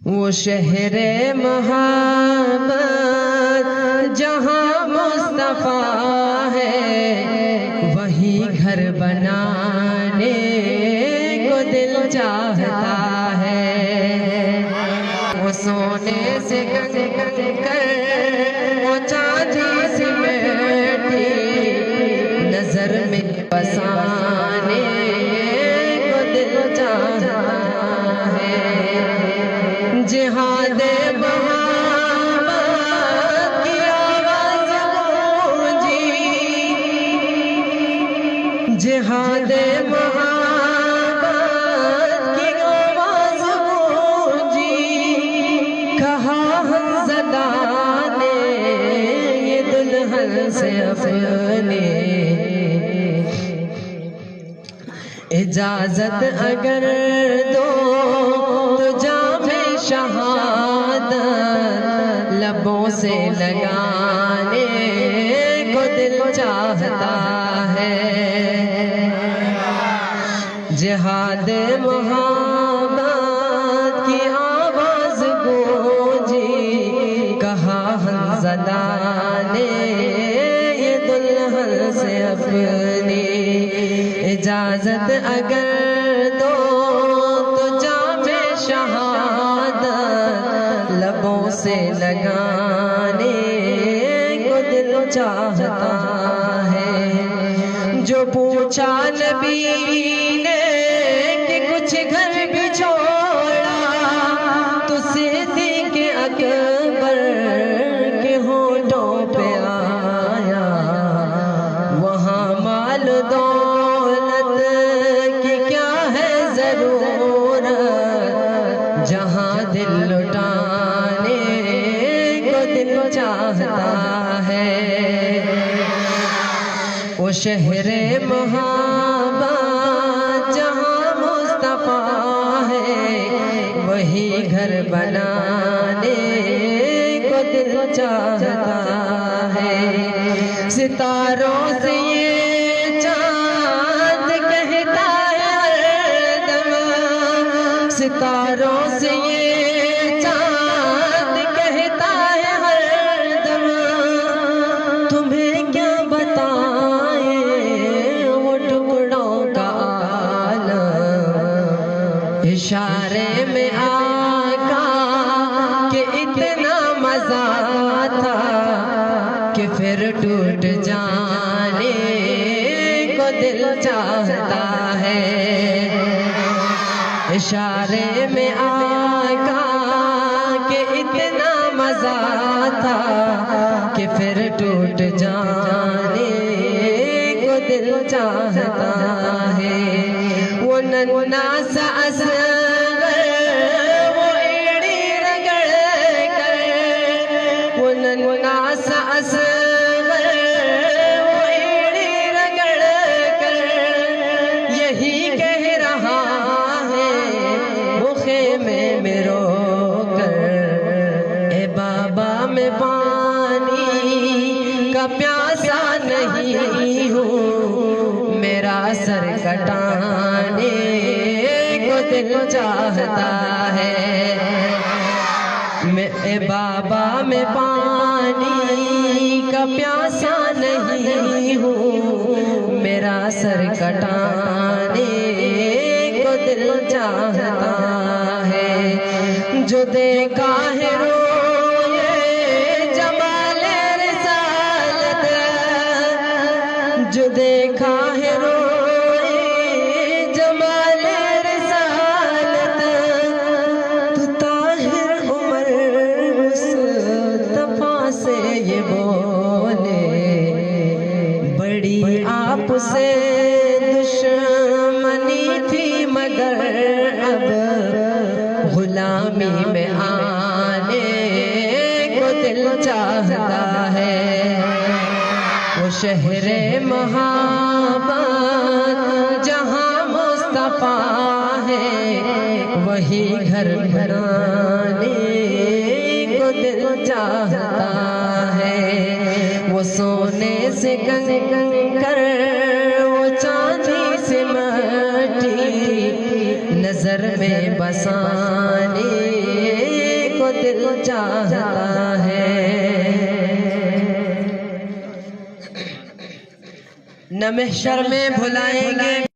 वो शहरे मोहब्बत जहाँ मुस्तफा है, वही घर बनाने को दिल चाहता है। वो सोने से गंग कर वो चांदी सी बेटी नजर में बसाने को दिल चाहता है। जिहादे मोहब्बत की आवाज़ गूंजी, जिहादे मोहब्बत की आवाज़ गूंजी। कहा हंज़ला ने ये दुल्हन से अपने इजाज़त अगर दो तो जामे शहादत लबों से लगाने को दिल चाहता है। जिहाद मोहब्बत की आवाज़ गूंजी, कहा हंज़ला ने ये दुल्हन से अपनी इजाज़त अगर दो तो जामे शहादत लबों से लगाने को दिल चाहता है। जो पूछा नबी ने कि कुछ घर भी छोड़ा, तो सिद्दीक़ अकबर के होठों पे आया। वहाँ माल दौलत की क्या है ज़रूरत, जहाँ दिल लुटाने को दिल चाहता है। वो शहरे मोहब्बत जहाँ मुस्तफा है, वही घर बनाने को दिल चाहता है। सितारों से ये चाँद कहता है हरदम, सितारों से ये चाँद कहता है हरदम। तुम्हें क्या बताए वो टुकड़ों का आलम, इशारे में आका कि इतना मजा था कि फिर टूट जाने को दिल चाहता है। इशारे में आका कि इतना मजा था कि फिर टूट जाने को दिल चाहता है। वो नन्ना सा असगर वो एड़ी रगड़ कर, वो नन्ना सा असगर वो एड़ी रगड़ कर यही कह रहा है वो खेमे में रोकर, ए बाबा मैं पानी का प्यासा नहीं हूँ, मेरा सर कटाने को दिल चाहता है। मैं ए बाबा मैं पानी का प्यासा नहीं हूँ, मेरा सर कटाने को दिल चाहता है। जो देखा है रोए जमाले रिसालत, जो देखा है रोए जमाले रिसालत, तो ताहिर उमर मुस्तफा से ये बोले, बड़ी आपसे दुश्मनी थी मगर अब गुलामी में आने को दिल चाहता है। वो शहरे मोहब्बत जहाँ मुस्तफा है, वही घर बनाने को दिल चाहता है। वो सोने से कंकर वो चांदी से मटी नजर में बसाने को दिल चाहता है। न महशर में भुलाएंगे